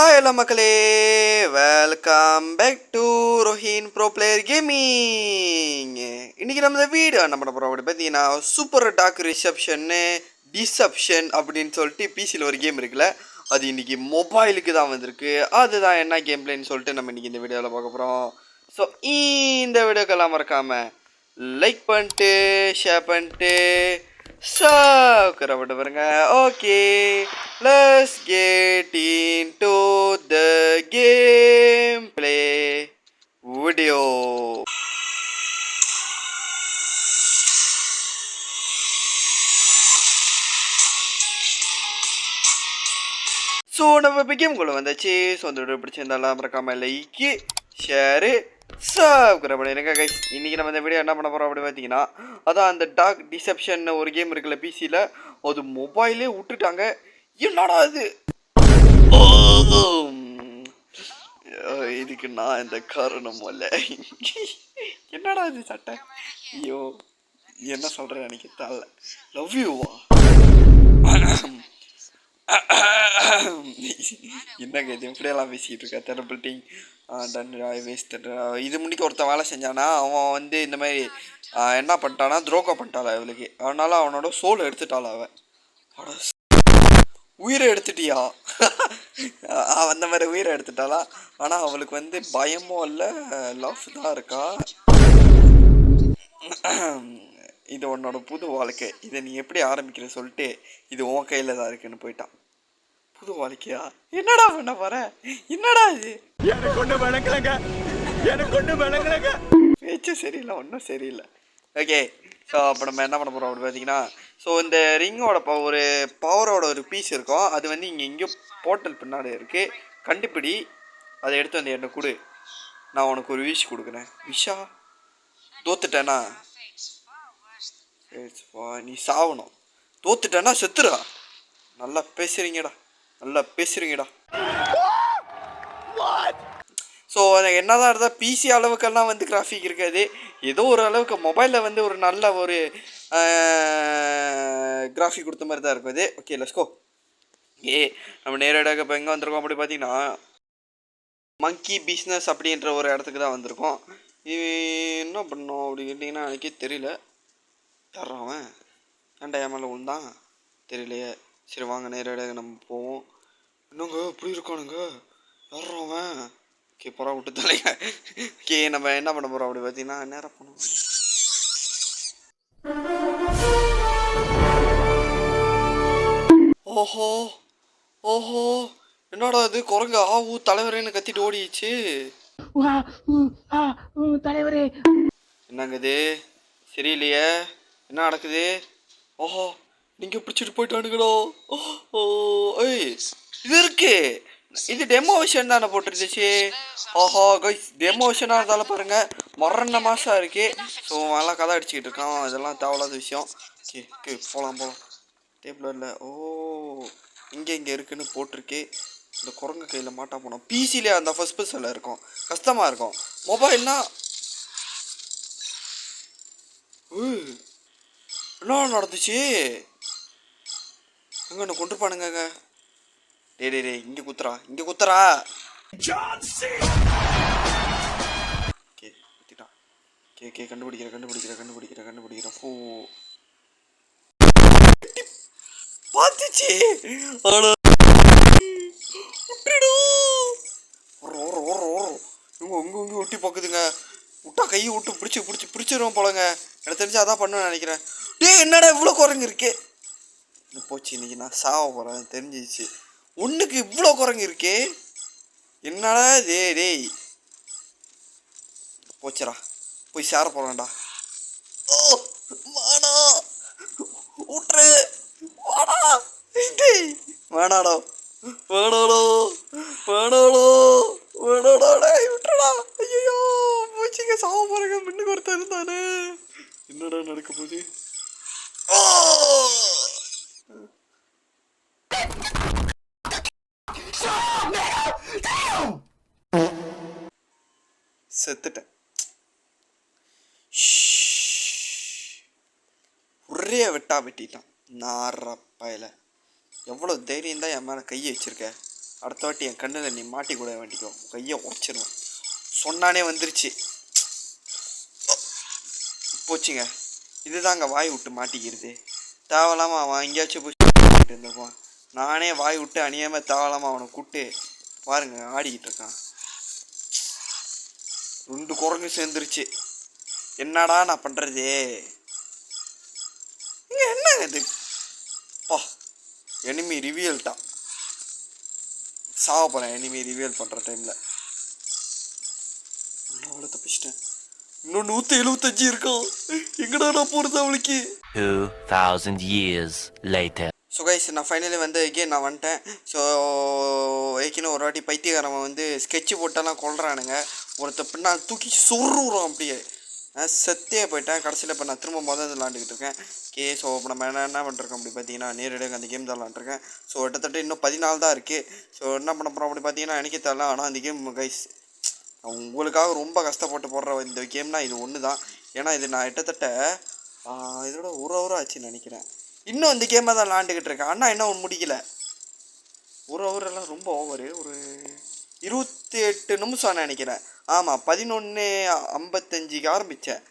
Hi எல்லா மக்களே, welcome back to Rohin pro player gaming. இன்றைக்கி நம்ம இந்த வீடியோ என்ன பண்ண போகிறோம் அப்படி பார்த்தீங்கன்னா, சூப்பர் டாக் ரிசப்ஷன்னு டிசப்ஷன் அப்படின்னு சொல்லிட்டு பிசியில் ஒரு கேம் இருக்குல்ல, அது இன்றைக்கி மொபைலுக்கு தான் வந்திருக்கு. அதுதான் என்ன கேம் பிளேன்னு சொல்லிட்டு நம்ம இன்றைக்கி இந்த வீடியோவில் பார்க்க போகிறோம். ஸோ இந்த வீடியோக்கெல்லாம் மறக்காமல் லைக் பண்ணிட்டு ஷேர் பண்ணிட்டு சப்ஸ்கிரைப் பாருங்க. Okay, let's get into the gameplay video. So நம்ம இப்போ கேம்குள்ளே வந்தாச்சு. ஸோ அந்த வீடியோ பிடிச்சிருந்தாலும் மறக்காம லைக்கு ஷேரு சப்ஸ்கிரைப் பண்ணிடுங்க கைஸ். இன்றைக்கி நம்ம இந்த வீடியோ என்ன பண்ண போகிறோம் அப்படி பார்த்தீங்கன்னா, அதான் அந்த டாக் டிசப்ஷன் ஒரு கேம் இருக்குல்ல பிசியில், அது மொபைலே விட்டுட்டாங்க. என்னடா இது, இதுக்கு நான் இந்த காரணம் அல்ல. என்னடா இது சட்டை, ஐயோ என்ன சொல்கிறேன் எனக்கு தெரியல. லவ் யூவா என்னங்க இது இப்படியெல்லாம் பேசிக்கிட்டு இருக்கா. தெரபிள்டிங் டன் வேஸ்ட். இது முன்னிக்கு ஒருத்தன் வேலை செஞ்சானா, அவன் வந்து இந்த மாதிரி என்ன பண்ணிட்டானா, துரோகம் பண்ணிட்டாளா இவளுக்கு. அதனால அவனோட சோல் எடுத்துட்டாளா அவன். உயிரை எடுத்துட்டியா? அந்த மாதிரி உயிரை எடுத்துட்டாளா. ஆனால் அவளுக்கு வந்து பயமும் இல்லை, லவ் தான் இருக்கா. இது உன்னோட புது வாழ்க்கை, இதை நீ எப்படி ஆரம்பிக்கிற சொல்லிட்டு இது உன் கையில் தான் இருக்குன்னு போயிட்டான். புது வாழ்க்கையா? என்னடா பண்ண போற? என்னடா இது, எனக்கு ஒண்ணு வழங்கலங்க, எனக்கு ஒண்ணு வழங்கலங்க. பேச்சு சரியில்லை, ஒன்றும் சரியில்லை. ஓகே, ஸோ அப்போ நம்ம என்ன பண்ண போகிறோம் அப்படி பார்த்தீங்கன்னா, ஸோ இந்த ரிங்கோட ஒரு பவரோட ஒரு பீஸ் இருக்கும். அது வந்து இங்கே எங்கேயோ போர்ட்டல் பின்னாடி இருக்குது. கண்டுபிடி, அதை எடுத்து வந்து என்ன கொடு, நான் உனக்கு ஒரு விஷ் கொடுக்குறேன். விஷா? தோத்துட்டேனா? நீ சாவணும். தோத்துட்டேன்னா செத்துறா. நல்லா பேசுறீங்கடா, நல்லா பேசுறீங்கடா. ஸோ என்னதான் இருந்தால் பிசி அளவுக்கெல்லாம் வந்து கிராஃபிக் இருக்காது. ஏதோ ஒரு அளவுக்கு மொபைலில் வந்து ஒரு நல்ல ஒரு கிராஃபிக் கொடுத்த மாதிரி தான் இருக்கும் இது. Okay, let's go. நம்ம நேரடியாக இப்போ எங்கே வந்திருக்கோம் அப்படி பார்த்தீங்கன்னா, மங்கி பிஸ்னஸ் அப்படின்ற ஒரு இடத்துக்கு தான் வந்திருக்கோம். என்ன பண்ணோம் அப்படி கேட்டிங்கன்னா எனக்கே தெரியல. யாராவன் ஏன்டா என் மேலே விழுந்தான் தெரியலையே. சரி வாங்க நேரடியாக நம்ம போவோம். என்னங்க இப்படி இருக்கானுங்க, யாராவன்? ஓகே போகிறா விட்டு தலைங்க. ஓகே நம்ம என்ன பண்ண போகிறோம் அப்படி பார்த்தீங்கன்னா, நேரம் பண்ணுவோம். ஓஹோ ஓஹோ, என்னடா இது, குரங்கு ஆவு தலைவரேன்னு கத்திட்டு ஓடிச்சு. தலைவரே என்னங்க இது சரியில்லையே, என்ன நடக்குது? ஓஹோ, நீங்கள் பிடிச்சிட்டு போயிட்டானுங்களோ. ஓ ஏய், இது இருக்கு, இது டெமோ விஷன் தானே போட்டுருந்துச்சு. ஓஹோ கைஸ், டெமோ விஷனாக இருந்தாலும் பாருங்கள் மரண மாதம் இருக்குது. ஸோ நல்லா கதை அடிச்சுக்கிட்டு இருக்கான், இதெல்லாம் தேவையில்லாத விஷயம். ஓகே ஓகே போகலாம். டேபிள் இல்லை. ஓ இங்கே இருக்குன்னு போட்டிருக்கு. இந்த குரங்கு கையில் மாட்டா போனோம். பிசிலே அந்த ஃபர்ஸ்ட் பர்சனில் இருக்கும், கஷ்டமாக இருக்கும். மொபைல்னா என்ன நடந்துச்சு? எங்க என்ன கொண்டுருப்பானுங்க. டே இங்கே குத்துறா, இங்கே குத்துறா. ஓகே குத்திட்டான். ஓகே கண்டுபிடிக்கிறேன். ஓ பார்த்துச்சு. ஆனால் இங்கே ஒட்டி பார்க்குதுங்க. விட்டா கையை விட்டு பிடிச்சிருவோம் போலங்க. எனக்கு தெரிஞ்சு அதான் பண்ணுவேன்னு நினைக்கிறேன். டே என்னடா இவ்வளோ குரங்கு இருக்கு. போச்சு, இன்னைக்கு நான் சாவ போகிறேன் தெரிஞ்சிச்சு. ஒன்றுக்கு இவ்வளோ குரங்கு இருக்கே, என்னடா டேய் போச்சுடா, போய் சேர போகிறேன்டா. ஓ வாடா விட்ரு, வாடா டேய், வேணாடோ டேய் விட்டுறடா. ஐயோ போச்சுங்க, சாவ போகிறேங்க. முன்னுக்கு ஒருத்தர் இருந்தானே, என்னடா நடக்க போகுது? செத்துட்டேன். ஒரே வெட்டிட்டான் நாரப்பையில். எவ்வளோ தைரியம் தான் என் மேலே கையை வச்சிருக்க. அடுத்த வாட்டி என் கண்ணில் நீ மாட்டி கூட வேண்டிக்கோ, கையை உடச்சிருவேன். சொன்னானே வந்துருச்சு போச்சுங்க. இதுதாங்க வாய் விட்டு மாட்டிக்கிறது. தேவையில்லாமல் அவன் எங்கேயாச்சும் போய் இருந்திருப்பான். நானே வாய் விட்டு அநியாயமாக தேவையில்லாமல் அவனை கூப்பிட்டு பாருங்க ஆடிக்கிட்டு இருக்கான். 2 குரங்கு சேர்ந்துருச்சு. என்னடா நான் பண்ணுறது? இங்கே என்ன இது? பா எனிமி ரிவியல் தான். சாவ போகிறேன் எனிமி ரிவியல் பண்ணுற டைமில். அவ்வளோ தப்பிச்சிட்டேன். இன்னும் 175 இருக்கும். எங்கடா நான் போகிறது அவளுக்கு? 2000 years later. ஸோ கைஸ் நான் ஃபைனலி வந்து எகெயின் நான் வந்துட்டேன். ஸோ ஏற்கனவே ஒரு வாட்டி பைத்தியக்காரன் வந்து ஸ்கெட்சு போட்டெல்லாம் கொள்றானுங்க. ஒருத்த பின்னால் தூக்கி சொருறோம் அப்படியே. செத்தே போயிட்டேன். கடைசியில் இப்போ நான் திரும்ப முதல் விளாண்டுக்கிட்டு இருக்கேன். ஸோ இப்போ நம்ம என்ன பண்ணிருக்கோம் அப்படி பார்த்தீங்கன்னா நேரடியாக அந்த கேம் தான் விளாண்டுருக்கேன். ஸோ கிட்டத்தட்ட இன்னும் 14 தான் இருக்குது. ஸோ என்ன பண்ண போகிறோம் அப்படி பார்த்தீங்கன்னா எனக்கே தெரியல. ஆனால் அந்த கேம் கைஸ் உங்களுக்காக ரொம்ப கஷ்டப்பட்டு போடுற இந்த கேம்னால் இது ஒன்று தான். ஏன்னா இது நான் கிட்டத்தட்ட இதோட ஒரு ஹவர் ஆச்சுன்னு நினைக்கிறேன். இன்னும் இந்த கேமை தான் விளாண்டுக்கிட்டு இருக்கேன். ஆனால் இன்னும் முடிக்கல. ஒரு ஹவரெல்லாம் ரொம்ப ஓவரு. ஒரு 28 நிமிஷம் நினைக்கிறேன். ஆமாம் 11:55 ஆரம்பித்தேன்.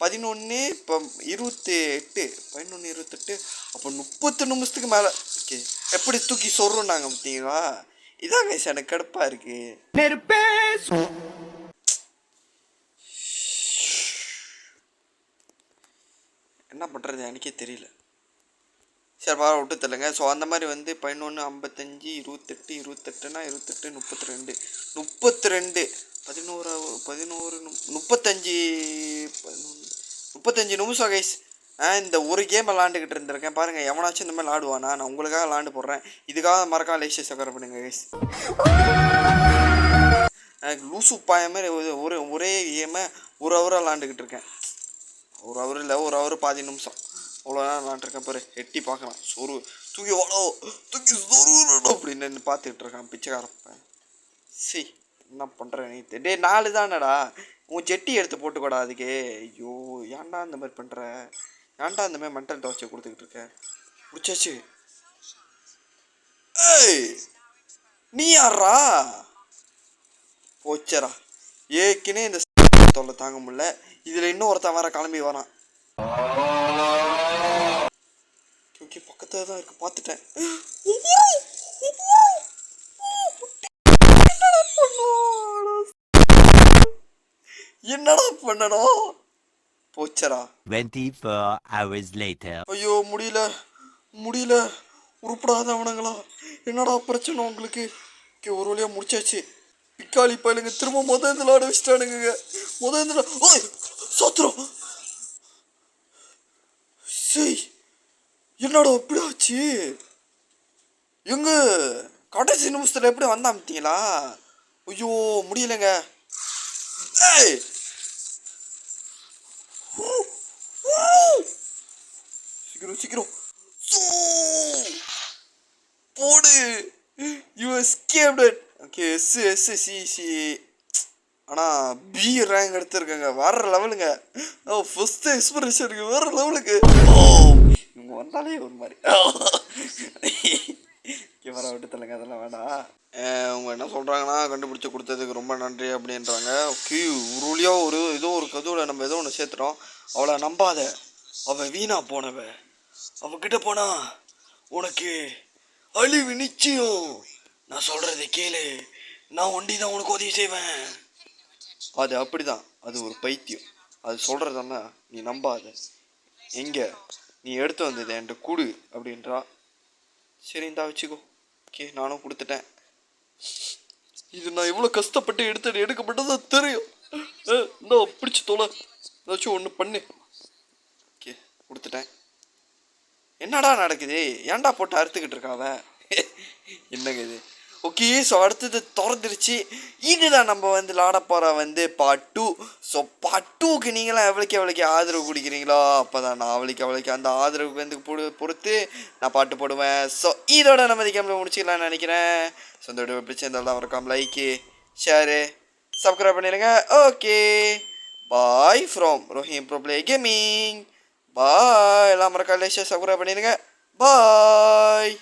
11 இப்போ 28 11 28 அப்போ 30 நிமிஷத்துக்கு மேலே. ஓகே எப்படி தூக்கி சொல்கிறோம் பார்த்தீங்களா? இதான் கைஸ் எனக்கு கடுப்பாக இருக்குது. என்ன பண்ணுறது எனக்கே தெரியல. சரி பரவாயில்ல விட்டு தெரியலங்க. ஸோ அந்த மாதிரி வந்து 11:55 28 28னா 28 32 32 11 35 35 நிமிஷம் கைஸ். இந்த ஒரு கேம் விளாண்டுக்கிட்டு இருந்திருக்கேன். பாருங்கள் எவனாச்சும் இந்த மாதிரி விளாடுவானா? நான் உங்களுக்காக விளாண்டு போடுறேன். இதுக்காக மறக்காம லைக் சப்ஸ்கிரைப் பண்ணுங்க கைஸ். எனக்கு லூசு பாய மாதிரி ஒரே கேமை ஒரு ஹவராக விளாண்டுக்கிட்டு இருக்கேன். ஒரு ஹவர் இல்லை, ஒரு ஹவர் 10 நிமிஷம் அவ்வளோ நேரம் விளாண்டுருக்கேன். பாரு எட்டி பார்க்கலாம். தூக்கி ஓடோ தூக்கி சொருணும் அப்படின்னு பார்த்துக்கிட்டு இருக்கான் பிச்சைக்காரப்ப. சரி என்ன பண்ணுறேன் நீ? டே 4 தானடா. உன் ஜெட்டி எடுத்து போட்டுக்கூடா அதுக்கு. ஐயோ ஏன்டா இந்த மாதிரி பண்ணுற? ஏன்டா இந்த மாதிரி மென்டல் டார்ச்சர் கொடுத்துக்கிட்டு இருக்க? முடிச்சாச்சு. ஏய் நீ யாரா? போச்சரா. ஏற்கனவே இந்த தொல்லை தாங்க முடியல. இதில் இன்னும் ஒருத்தன் வேற கிளம்பி வரான். ஓகே பக்கத்தில் தான் இருக்கு, பார்த்துட்டேன். என்னடா பண்ணணும்? போச்சரா. 24 hours later. ஐயோ முடியல உருப்படாதவனுங்களா? என்னடா பிரச்சனை உங்களுக்கு? ஓகே ஒரு வழியாக முடிச்சாச்சு. பிக்காளி பயிலுங்க திரும்ப முதல் விளாட வச்சுட்டானுங்க. முதல் சோத்திரம். சரி என்னடா எப்படி ஆச்சு? எங்க கடைசி நிமிஷத்தில் எப்படி வந்தாமத்தீங்களா? ஐயோ முடியலைங்க. ஏய் சீக்கிரம் போடு. You escaped. ஓகே எஸ்சி ஆனால் பி ரேங்க் எடுத்துருக்கேங்க. வேற லெவலுங்க. ஃபர்ஸ்ட் எக்ஸ்பிரஷனுக்கு வேற லெவலுக்கு. இவங்க வந்தாலே ஒரு மாதிரி வர விட்டு தரலங்க. அதெல்லாம் வேண்டாம். அவங்க என்ன சொல்கிறாங்கன்னா கண்டுபிடிச்சி கொடுத்ததுக்கு ரொம்ப நன்றி அப்படின்றாங்க. ஓகே ஒரு வழியாக ஏதோ ஒரு கதுவில் நம்ம ஏதோ ஒன்று சேர்த்துறோம். அவளை நம்பாத, அவள் வீணா போனவ. அவகிட்ட போனா உனக்கு அழிவு நிச்சயம். நான் சொல்கிறத கேளு, நான் ஒண்டி தான் உனக்கு உதவி செய்வேன். அது அப்படிதான், அது ஒரு பைத்தியம். அது சொல்கிறதன்னா நீ நம்பாத. எங்கே நீ எடுத்து வந்தது என்கிட்ட கொடு அப்படின்றா. சரி இந்தா வச்சுக்கோ. ஓகே நானும் கொடுத்துட்டேன். இது நான் எவ்வளோ கஷ்டப்பட்டு எடுக்கப்பட்டதான் தெரியும். இந்தா பிடிச்சி தோலை ஏதாச்சும் ஒன்று பண்ணு. ஓகே கொடுத்துட்டேன். என்னடா நடக்குது? ஏன்டா போட்டு அறுத்துக்கிட்டு இருக்காவ? என்னங்க இது? ஓகே ஸோ அடுத்தது திறந்துருச்சு. இதுதான் நம்ம வந்து விளாட போகிற வந்து பார்ட் 2. ஸோ பார்ட் 2க்கு நீங்களாம் எவ்வளோக்கு ஆதரவு கொடுக்குறீங்களோ அப்போ தான் நான் அவளுக்கு அந்த ஆதரவு வந்து பொறுத்து நான் பாட்டு போடுவேன். ஸோ இதோட நம்ம கேமில் முடிச்சிக்கலாம்னு நினைக்கிறேன். ஸோ இந்த வீடியோ பிடிச்சிருந்தால் தான் மறக்காம லைக்கு ஷேரு சப்ஸ்கிரைப் பண்ணிடுங்க. Okay bye from Rohim bro play gaming. Bye. எல்லாம் மறக்காம லைக் சப்ஸ்கிரைப் பண்ணிடுங்க. பாய்.